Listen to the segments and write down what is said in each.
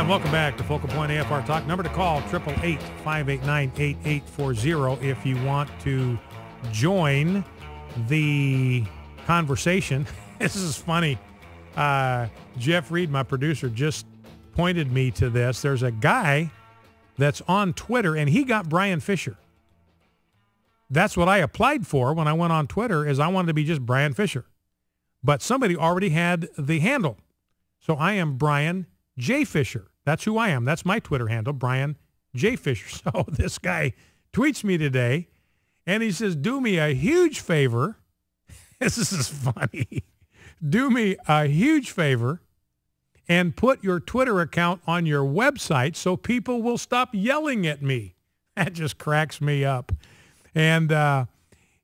And welcome back to Focal Point AFR Talk. Number to call, 888-589-8840 if you want to join the conversation. This is funny. Jeff Reed, my producer, just pointed me to this. There's a guy that's on Twitter, and he got Brian Fisher. That's what I applied for when I went on Twitter, is I wanted to be just Brian Fisher. But somebody already had the handle. So I am Brian J. Fisher. That's who I am. That's my Twitter handle, Brian J. Fisher. So this guy tweets me today, and he says, do me a huge favor. This is funny. Do me a huge favor and put your Twitter account on your website so people will stop yelling at me. That just cracks me up. And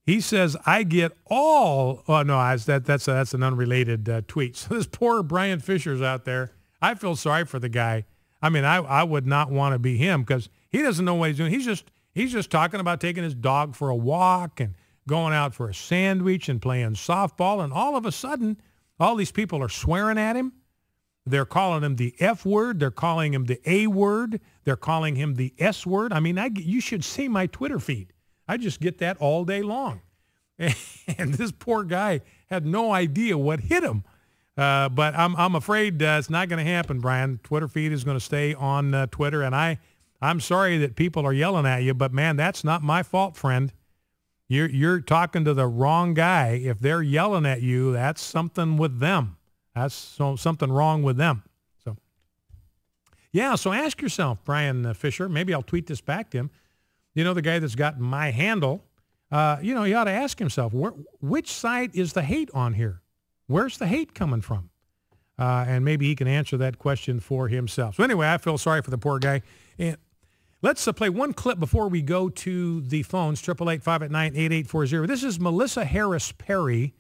he says, I get all, oh, no, that's an unrelated tweet. So this poor Brian Fisher's out there. I feel sorry for the guy. I mean, I would not want to be him because he doesn't know what he's doing. He's just talking about taking his dog for a walk and going out for a sandwich and playing softball. And all of a sudden, all these people are swearing at him. They're calling him the F word. They're calling him the A word. They're calling him the S word. I mean, you should see my Twitter feed. I just get that all day long. And this poor guy had no idea what hit him. But I'm afraid it's not going to happen, Brian. Twitter feed is going to stay on Twitter. And I'm sorry that people are yelling at you, but, man, that's not my fault, friend. You're talking to the wrong guy. If they're yelling at you, that's something with them. That's something wrong with them. So, yeah, so ask yourself, Brian Fisher, maybe I'll tweet this back to him. You know, the guy that's got my handle, he ought to ask himself, which side is the hate on here? Where's the hate coming from? And maybe he can answer that question for himself. So anyway, I feel sorry for the poor guy. And let's play one clip before we go to the phones, 888-589-8840. This is Melissa Harris Perry.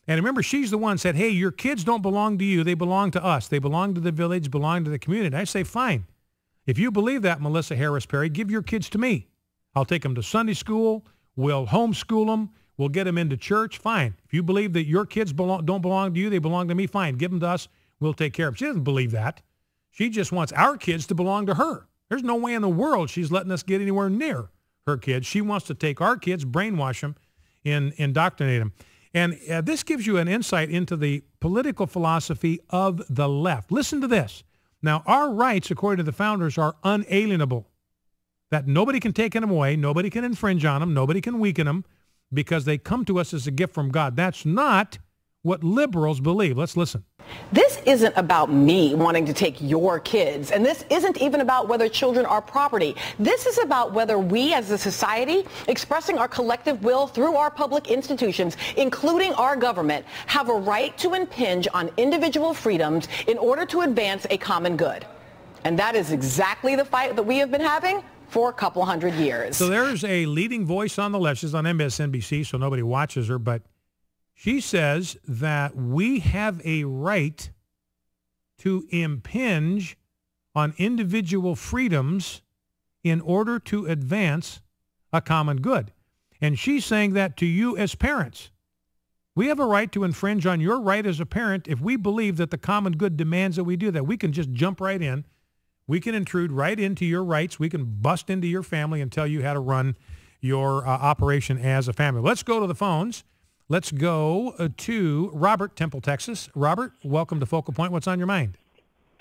And remember, she's the one that said, hey, your kids don't belong to you. They belong to us. They belong to the village, belong to the community. I say, fine. If you believe that, Melissa Harris Perry, give your kids to me. I'll take them to Sunday school. We'll homeschool them. We'll get them into church. Fine. If you believe that your kids don't belong to you, they belong to me, fine. Give them to us. We'll take care of them. She doesn't believe that. She just wants our kids to belong to her. There's no way in the world she's letting us get anywhere near her kids. She wants to take our kids, brainwash them, and indoctrinate them. And this gives you an insight into the political philosophy of the left. Listen to this. Now, our rights, according to the founders, are unalienable. That nobody can take them away, nobody can infringe on them, nobody can weaken them, because they come to us as a gift from God. That's not what liberals believe. Let's listen. This isn't about me wanting to take your kids, and this isn't even about whether children are property. This is about whether we as a society, expressing our collective will through our public institutions, including our government, have a right to impinge on individual freedoms in order to advance a common good. And that is exactly the fight that we have been having for a couple hundred years. So there's a leading voice on the left. She's on MSNBC, so nobody watches her, but she says that we have a right to impinge on individual freedoms in order to advance a common good. And she's saying that to you as parents. We have a right to infringe on your right as a parent if we believe that the common good demands that we do that. We can just jump right in. We can intrude right into your rights. We can bust into your family and tell you how to run your operation as a family. Let's go to the phones. Let's go to Robert, Temple, Texas. Robert, welcome to Focal Point. What's on your mind?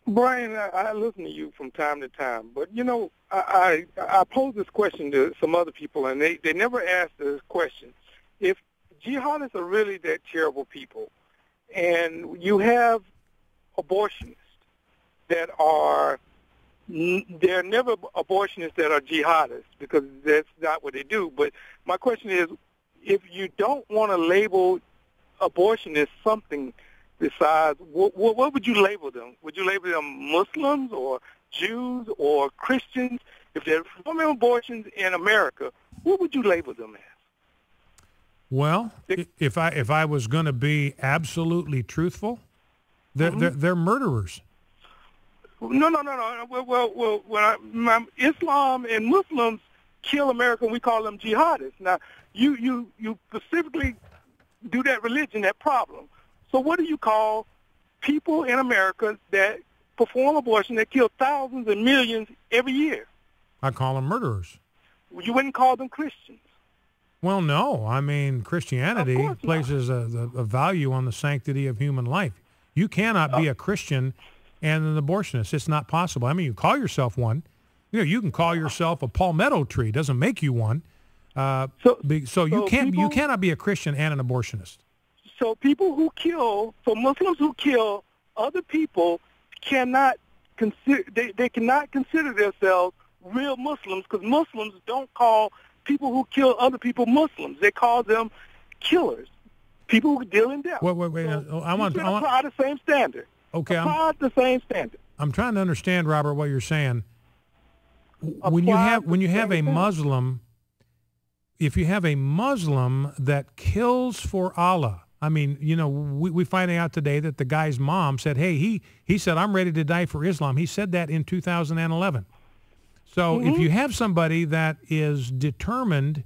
Brian, I listen to you from time to time, but, you know, I pose this question to some other people, and they never ask this question. If jihadists are really that terrible people, and you have abortionists that are, they're never abortionists that are jihadists, because that's not what they do, but my question is, if you don't want to label abortionists something besides, what would you label them? Would you label them Muslims or Jews or Christians? If they're performing abortions in America, what would you label them as? Well, if I was going to be absolutely truthful, they're murderers. No. Well, Islam and Muslims kill America, and we call them jihadists. Now, you specifically do that religion, that problem. So what do you call people in America that perform abortion that kill thousands and millions every year. I call them murderers. You wouldn't call them Christians. Well, no. I mean, Christianity Of course places a value on the sanctity of human life. You cannot be a Christian and an abortionist. It's not possible. I mean, you call yourself one. You know, you can call yourself a palmetto tree. It doesn't make you one. So you cannot be a Christian and an abortionist. So Muslims who kill other people cannot consider, they cannot consider themselves real Muslims, because Muslims don't call people who kill other people Muslims. They call them killers, people who deal in death. Wait. So I want apply the same standard. Okay, apply the same standard. I'm trying to understand, Robert, what you're saying. When you have a Muslim, if you have a Muslim that kills for Allah, I mean, you know, we finding out today that the guy's mom said, hey, he said, I'm ready to die for Islam. He said that in 2011. So if you have somebody that is determined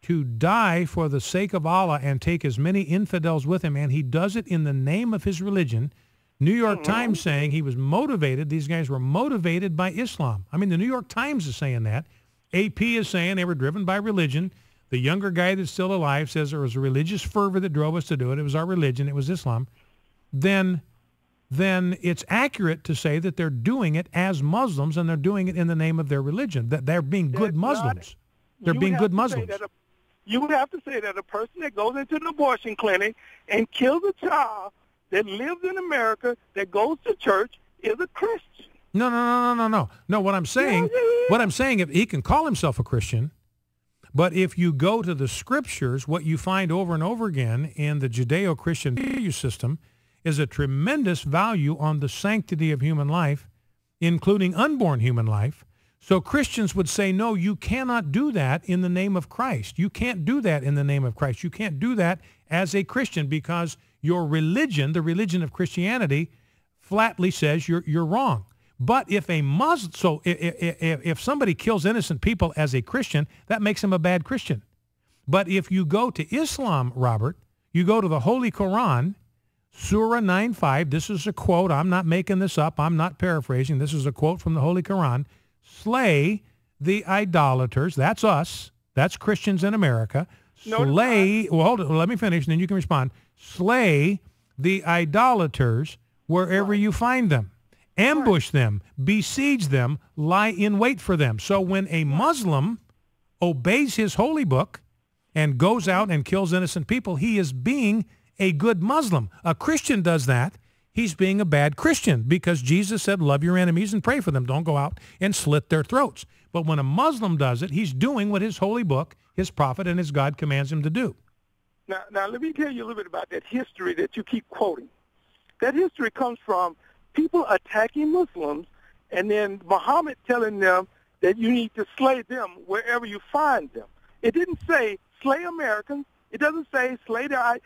to die for the sake of Allah and take as many infidels with him, and he does it in the name of his religion, New York Times saying he was motivated, these guys were motivated by Islam. I mean, the New York Times is saying that. AP is saying they were driven by religion. The younger guy that's still alive says there was a religious fervor that drove us to do it. It was our religion. It was Islam. Then it's accurate to say that they're doing it as Muslims, and they're doing it in the name of their religion, that they're being good Muslims. They're being good Muslims. You would have to say that a person that goes into an abortion clinic and kills a child that lives in America, that goes to church, is a Christian. No. No, what I'm saying, if he can call himself a Christian, but if you go to the scriptures, what you find over and over again in the Judeo-Christian value system is a tremendous value on the sanctity of human life, including unborn human life. So Christians would say, no, you cannot do that in the name of Christ. You can't do that in the name of Christ. You can't do that as a Christian, because your religion, the religion of Christianity, flatly says you're wrong. But if a Muslim, so if somebody kills innocent people as a Christian, that makes him a bad Christian. But if you go to Islam, Robert, you go to the Holy Quran, Surah 9:5, this is a quote, I'm not making this up, I'm not paraphrasing, this is a quote from the Holy Quran, slay the idolaters, that's us, that's Christians in America, slay, well, hold it, let me finish and then you can respond, slay the idolaters wherever you find them. Ambush them, besiege them, lie in wait for them. So when a Muslim obeys his holy book and goes out and kills innocent people, he is being a good Muslim. A Christian does that, he's being a bad Christian, because Jesus said, love your enemies and pray for them. Don't go out and slit their throats. But when a Muslim does it, he's doing what his holy book, his prophet, and his God commands him to do. Now let me tell you a little bit about that history that you keep quoting. That history comes from people attacking Muslims, and then Muhammad telling them that you need to slay them wherever you find them. It didn't say slay Americans. It doesn't say slay their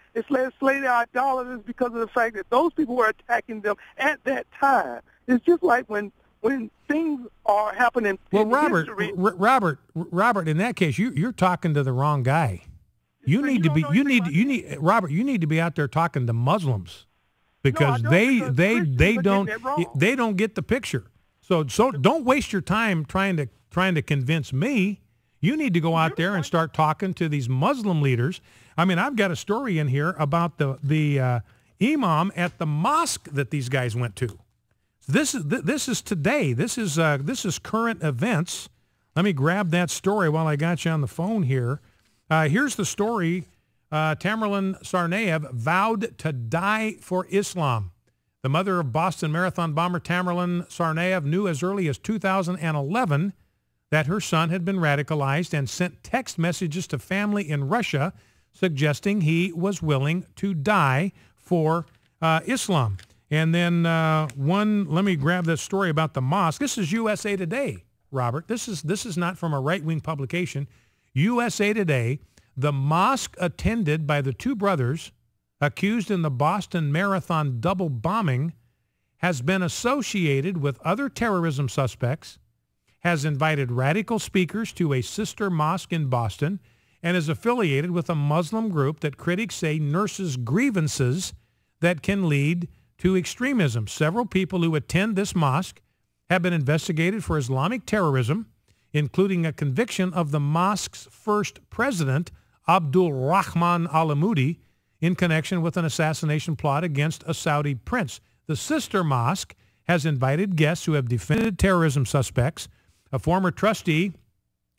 idolaters, because of the fact that those people were attacking them at that time. It's just like when things are happening. Well, in history. Robert, in that case, you're talking to the wrong guy. You need to be out there talking to Muslims. Because they don't get the picture. So don't waste your time trying to convince me. You need to go out there and start talking to these Muslim leaders. I mean, I've got a story in here about the imam at the mosque that these guys went to. This is today. This is current events. Let me grab that story while I got you on the phone here. Here's the story. Tamerlan Tsarnaev vowed to die for Islam. The mother of Boston Marathon bomber Tamerlan Tsarnaev knew as early as 2011 that her son had been radicalized and sent text messages to family in Russia suggesting he was willing to die for Islam. And then let me grab this story about the mosque. This is USA Today, Robert. This is not from a right-wing publication. USA Today. The mosque attended by the two brothers accused in the Boston Marathon double bombing has been associated with other terrorism suspects, has invited radical speakers to a sister mosque in Boston, and is affiliated with a Muslim group that critics say nurses grievances that can lead to extremism. Several people who attend this mosque have been investigated for Islamic terrorism, including a conviction of the mosque's first president, Abdul Rahman Al-Amoudi, in connection with an assassination plot against a Saudi prince. The sister mosque has invited guests who have defended terrorism suspects. A former trustee,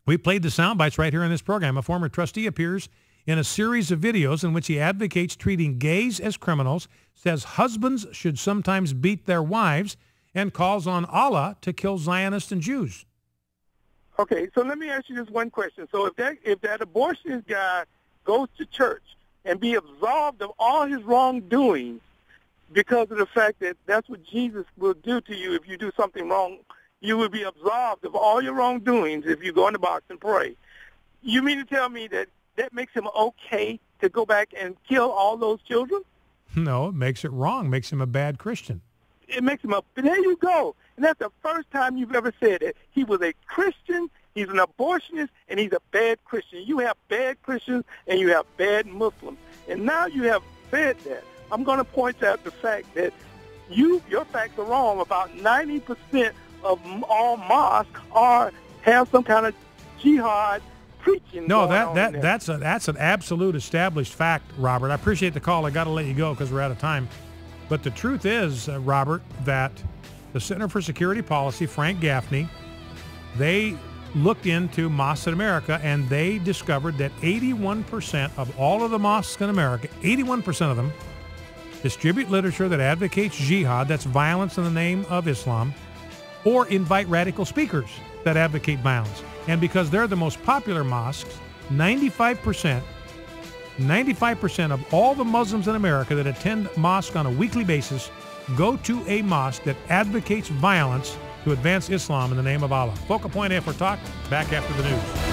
we played the sound bites right here in this program, a former trustee appears in a series of videos in which he advocates treating gays as criminals, says husbands should sometimes beat their wives, and calls on Allah to kill Zionists and Jews. Okay, so let me ask you this one question. So if that abortionist guy goes to church and be absolved of all his wrongdoings because of the fact that that's what Jesus will do to you if you do something wrong, you will be absolved of all your wrongdoings if you go in the box and pray. You mean to tell me that that makes him okay to go back and kill all those children? No, it makes it wrong, makes him a bad Christian. It makes him there you go. And that's the first time you've ever said it. He was a Christian, he's an abortionist, and he's a bad Christian. You have bad Christians and you have bad Muslims. And now you have said that. I'm going to point out the fact that your facts are wrong. About 90% of all mosques have some kind of jihad preaching. No, that's an absolute established fact, Robert. I appreciate the call. I got to let you go because we're out of time. But the truth is, Robert, that the Center for Security Policy, Frank Gaffney, they looked into mosques in America, and they discovered that 81% of all of the mosques in America, 81% of them, distribute literature that advocates jihad, that's violence in the name of Islam, or invite radical speakers that advocate violence. And because they're the most popular mosques, 95% of all the Muslims in America that attend mosque on a weekly basis go to a mosque that advocates violence to advance Islam in the name of Allah. Focal Point After Talk, back after the news.